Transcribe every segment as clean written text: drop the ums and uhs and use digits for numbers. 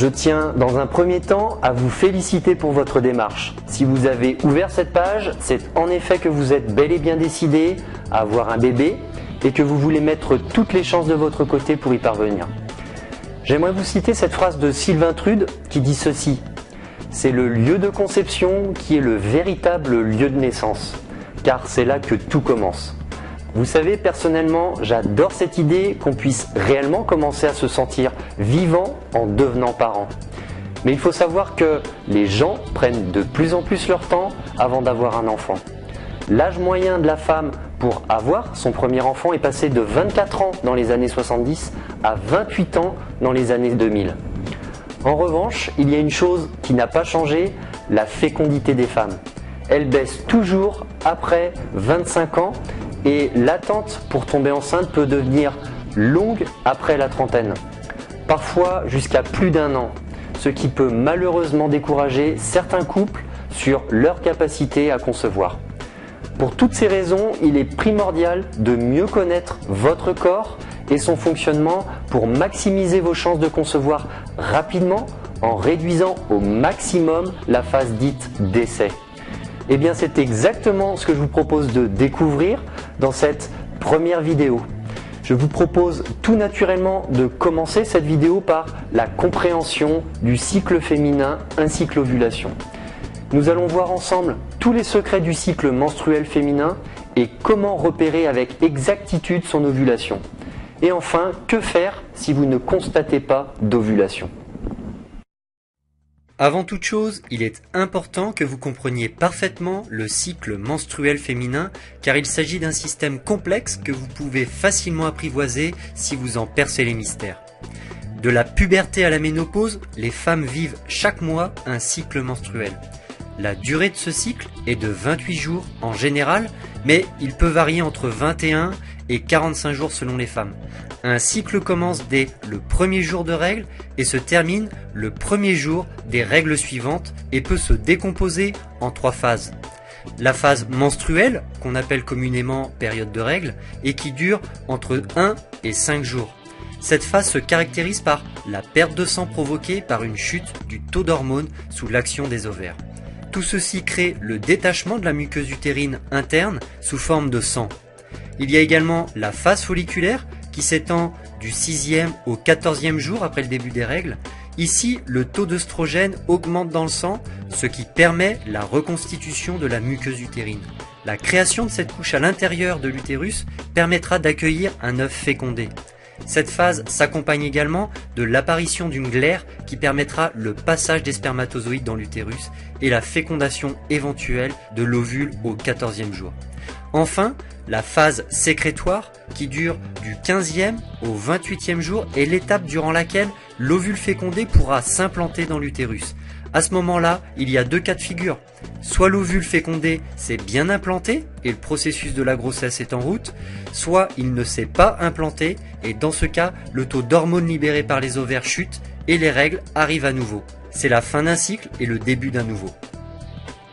Je tiens dans un premier temps à vous féliciter pour votre démarche. Si vous avez ouvert cette page, c'est en effet que vous êtes bel et bien décidé à avoir un bébé et que vous voulez mettre toutes les chances de votre côté pour y parvenir. J'aimerais vous citer cette phrase de Sylvain Trude qui dit ceci: c'est le lieu de conception qui est le véritable lieu de naissance, car c'est là que tout commence. Vous savez, personnellement, j'adore cette idée qu'on puisse réellement commencer à se sentir vivant en devenant parent. Mais il faut savoir que les gens prennent de plus en plus leur temps avant d'avoir un enfant. L'âge moyen de la femme pour avoir son premier enfant est passé de 24 ans dans les années 70 à 28 ans dans les années 2000. En revanche, il y a une chose qui n'a pas changé, la fécondité des femmes. Elle baisse toujours après 25 ans et l'attente pour tomber enceinte peut devenir longue après la trentaine. Parfois jusqu'à plus d'1 an, ce qui peut malheureusement décourager certains couples sur leur capacité à concevoir. Pour toutes ces raisons, il est primordial de mieux connaître votre corps et son fonctionnement pour maximiser vos chances de concevoir rapidement en réduisant au maximum la phase dite d'essai. Eh bien, c'est exactement ce que je vous propose de découvrir dans cette première vidéo. Je vous propose tout naturellement de commencer cette vidéo par la compréhension du cycle féminin ainsi que l'ovulation. Nous allons voir ensemble tous les secrets du cycle menstruel féminin et comment repérer avec exactitude son ovulation. Et enfin, que faire si vous ne constatez pas d'ovulation? Avant toute chose, il est important que vous compreniez parfaitement le cycle menstruel féminin car il s'agit d'un système complexe que vous pouvez facilement apprivoiser si vous en percez les mystères. De la puberté à la ménopause, les femmes vivent chaque mois un cycle menstruel. La durée de ce cycle est de 28 jours en général, mais il peut varier entre 21 et 45 jours selon les femmes. Un cycle commence dès le premier jour de règles et se termine le premier jour des règles suivantes et peut se décomposer en 3 phases. La phase menstruelle, qu'on appelle communément période de règles, et qui dure entre 1 et 5 jours. Cette phase se caractérise par la perte de sang provoquée par une chute du taux d'hormones sous l'action des ovaires. Tout ceci crée le détachement de la muqueuse utérine interne sous forme de sang. Il y a également la phase folliculaire qui s'étend du 6e au 14e jour après le début des règles. Ici, le taux d'œstrogène augmente dans le sang, ce qui permet la reconstitution de la muqueuse utérine. La création de cette couche à l'intérieur de l'utérus permettra d'accueillir un œuf fécondé. Cette phase s'accompagne également de l'apparition d'une glaire qui permettra le passage des spermatozoïdes dans l'utérus et la fécondation éventuelle de l'ovule au 14e jour. Enfin, la phase sécrétoire qui dure du 15e au 28e jour est l'étape durant laquelle l'ovule fécondé pourra s'implanter dans l'utérus. À ce moment-là, il y a 2 cas de figure. Soit l'ovule fécondé s'est bien implanté et le processus de la grossesse est en route, soit il ne s'est pas implanté et dans ce cas, le taux d'hormones libérées par les ovaires chute et les règles arrivent à nouveau. C'est la fin d'un cycle et le début d'un nouveau.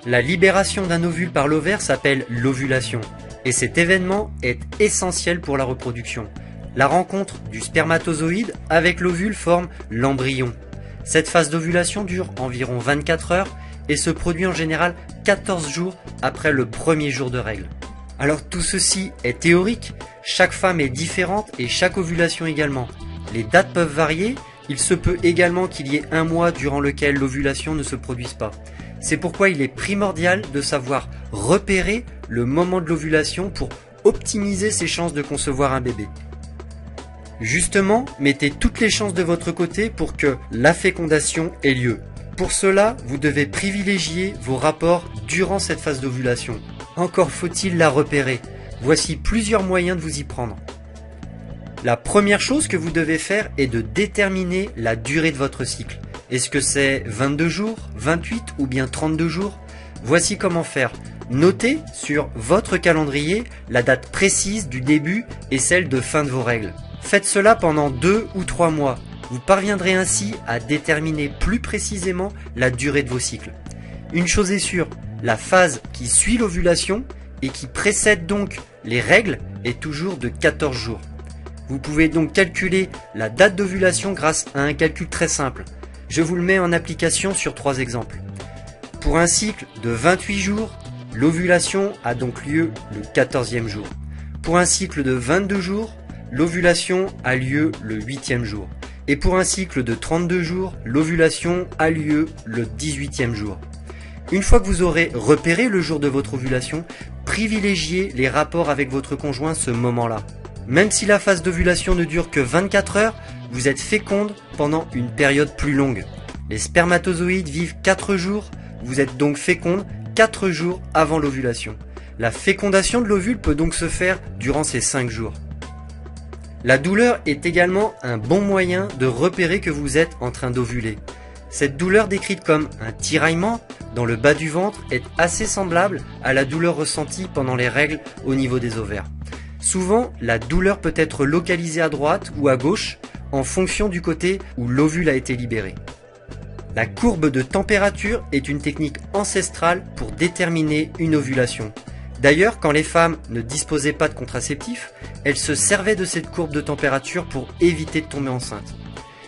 La libération d'un ovule par l'ovaire s'appelle l'ovulation et cet événement est essentiel pour la reproduction. La rencontre du spermatozoïde avec l'ovule forme l'embryon. Cette phase d'ovulation dure environ 24 heures et se produit en général 14 jours après le premier jour de règles. Alors tout ceci est théorique, chaque femme est différente et chaque ovulation également. Les dates peuvent varier, il se peut également qu'il y ait un mois durant lequel l'ovulation ne se produise pas. C'est pourquoi il est primordial de savoir repérer le moment de l'ovulation pour optimiser ses chances de concevoir un bébé. Justement, mettez toutes les chances de votre côté pour que la fécondation ait lieu. Pour cela, vous devez privilégier vos rapports durant cette phase d'ovulation. Encore faut-il la repérer. Voici plusieurs moyens de vous y prendre. La première chose que vous devez faire est de déterminer la durée de votre cycle. Est-ce que c'est 22 jours, 28 ou bien 32 jours? Voici comment faire. Notez sur votre calendrier la date précise du début et celle de fin de vos règles. Faites cela pendant 2 ou 3 mois. Vous parviendrez ainsi à déterminer plus précisément la durée de vos cycles. Une chose est sûre, la phase qui suit l'ovulation et qui précède donc les règles est toujours de 14 jours. Vous pouvez donc calculer la date d'ovulation grâce à un calcul très simple. Je vous le mets en application sur 3 exemples. Pour un cycle de 28 jours, l'ovulation a donc lieu le 14e jour. Pour un cycle de 22 jours, l'ovulation a lieu le 8e jour. Et pour un cycle de 32 jours, l'ovulation a lieu le 18e jour. Une fois que vous aurez repéré le jour de votre ovulation, privilégiez les rapports avec votre conjoint ce moment-là. Même si la phase d'ovulation ne dure que 24 heures, vous êtes féconde pendant une période plus longue. Les spermatozoïdes vivent 4 jours, vous êtes donc féconde 4 jours avant l'ovulation. La fécondation de l'ovule peut donc se faire durant ces 5 jours. La douleur est également un bon moyen de repérer que vous êtes en train d'ovuler. Cette douleur décrite comme un tiraillement dans le bas du ventre est assez semblable à la douleur ressentie pendant les règles au niveau des ovaires. Souvent, la douleur peut être localisée à droite ou à gauche en fonction du côté où l'ovule a été libéré. La courbe de température est une technique ancestrale pour déterminer une ovulation. D'ailleurs, quand les femmes ne disposaient pas de contraceptifs, elles se servaient de cette courbe de température pour éviter de tomber enceinte.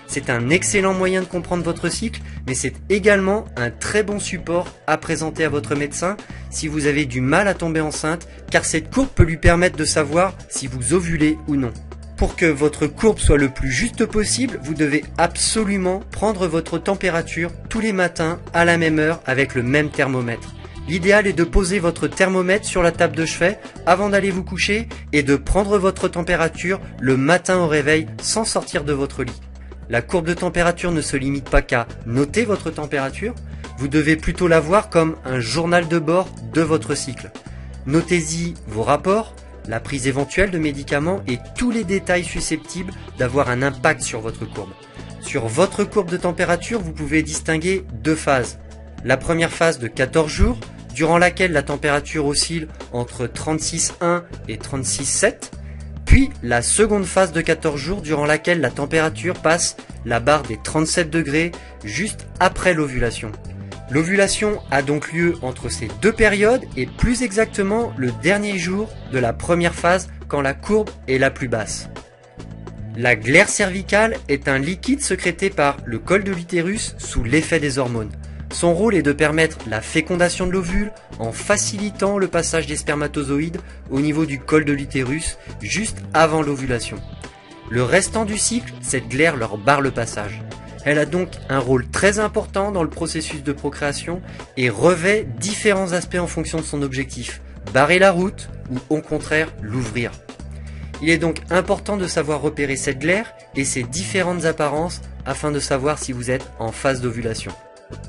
C'est un excellent moyen de comprendre votre cycle, mais c'est également un très bon support à présenter à votre médecin si vous avez du mal à tomber enceinte, car cette courbe peut lui permettre de savoir si vous ovulez ou non. Pour que votre courbe soit le plus juste possible, vous devez absolument prendre votre température tous les matins à la même heure avec le même thermomètre. L'idéal est de poser votre thermomètre sur la table de chevet avant d'aller vous coucher et de prendre votre température le matin au réveil sans sortir de votre lit. La courbe de température ne se limite pas qu'à noter votre température, vous devez plutôt la voir comme un journal de bord de votre cycle. Notez-y vos rapports, la prise éventuelle de médicaments et tous les détails susceptibles d'avoir un impact sur votre courbe. Sur votre courbe de température, vous pouvez distinguer 2 phases. La première phase de 14 jours, durant laquelle la température oscille entre 36,1 et 36,7, puis la seconde phase de 14 jours durant laquelle la température passe la barre des 37 degrés juste après l'ovulation. L'ovulation a donc lieu entre ces 2 périodes et plus exactement le dernier jour de la première phase quand la courbe est la plus basse. La glaire cervicale est un liquide sécrété par le col de l'utérus sous l'effet des hormones. Son rôle est de permettre la fécondation de l'ovule en facilitant le passage des spermatozoïdes au niveau du col de l'utérus juste avant l'ovulation. Le restant du cycle, cette glaire leur barre le passage. Elle a donc un rôle très important dans le processus de procréation et revêt différents aspects en fonction de son objectif, barrer la route ou au contraire l'ouvrir. Il est donc important de savoir repérer cette glaire et ses différentes apparences afin de savoir si vous êtes en phase d'ovulation.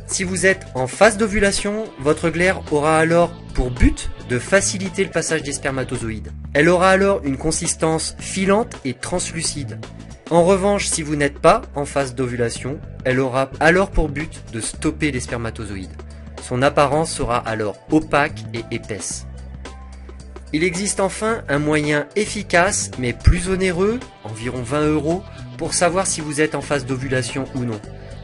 Si vous êtes en phase d'ovulation, votre glaire aura alors pour but de faciliter le passage des spermatozoïdes. Elle aura alors une consistance filante et translucide. En revanche, si vous n'êtes pas en phase d'ovulation, elle aura alors pour but de stopper les spermatozoïdes. Son apparence sera alors opaque et épaisse. Il existe enfin un moyen efficace mais plus onéreux, environ 20 €, pour savoir si vous êtes en phase d'ovulation ou non.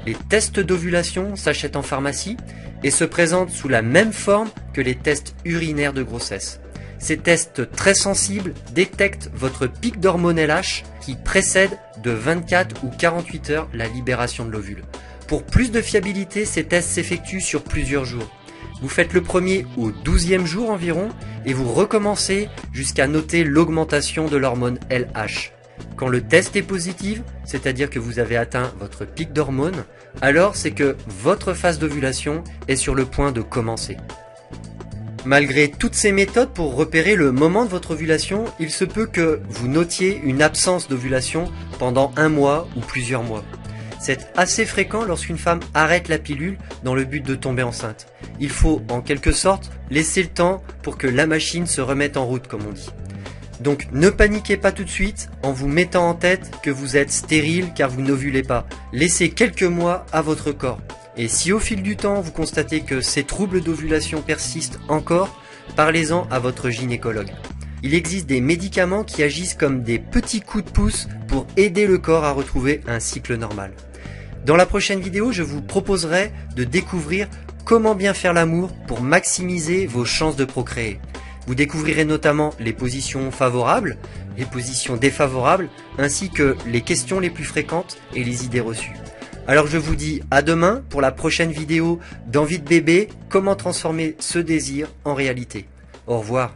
Les tests d'ovulation s'achètent en pharmacie et se présentent sous la même forme que les tests urinaires de grossesse. Ces tests très sensibles détectent votre pic d'hormone LH qui précède de 24 ou 48 heures la libération de l'ovule. Pour plus de fiabilité, ces tests s'effectuent sur plusieurs jours. Vous faites le premier au 12e jour environ et vous recommencez jusqu'à noter l'augmentation de l'hormone LH. Quand le test est positif, c'est-à-dire que vous avez atteint votre pic d'hormones, alors c'est que votre phase d'ovulation est sur le point de commencer. Malgré toutes ces méthodes pour repérer le moment de votre ovulation, il se peut que vous notiez une absence d'ovulation pendant 1 mois ou plusieurs mois. C'est assez fréquent lorsqu'une femme arrête la pilule dans le but de tomber enceinte. Il faut en quelque sorte laisser le temps pour que la machine se remette en route, comme on dit. Donc ne paniquez pas tout de suite en vous mettant en tête que vous êtes stérile car vous n'ovulez pas. Laissez quelques mois à votre corps. Et si au fil du temps vous constatez que ces troubles d'ovulation persistent encore, parlez-en à votre gynécologue. Il existe des médicaments qui agissent comme des petits coups de pouce pour aider le corps à retrouver un cycle normal. Dans la prochaine vidéo, je vous proposerai de découvrir comment bien faire l'amour pour maximiser vos chances de procréer. Vous découvrirez notamment les positions favorables, les positions défavorables, ainsi que les questions les plus fréquentes et les idées reçues. Alors je vous dis à demain pour la prochaine vidéo d'Envie de bébé, comment transformer ce désir en réalité. Au revoir.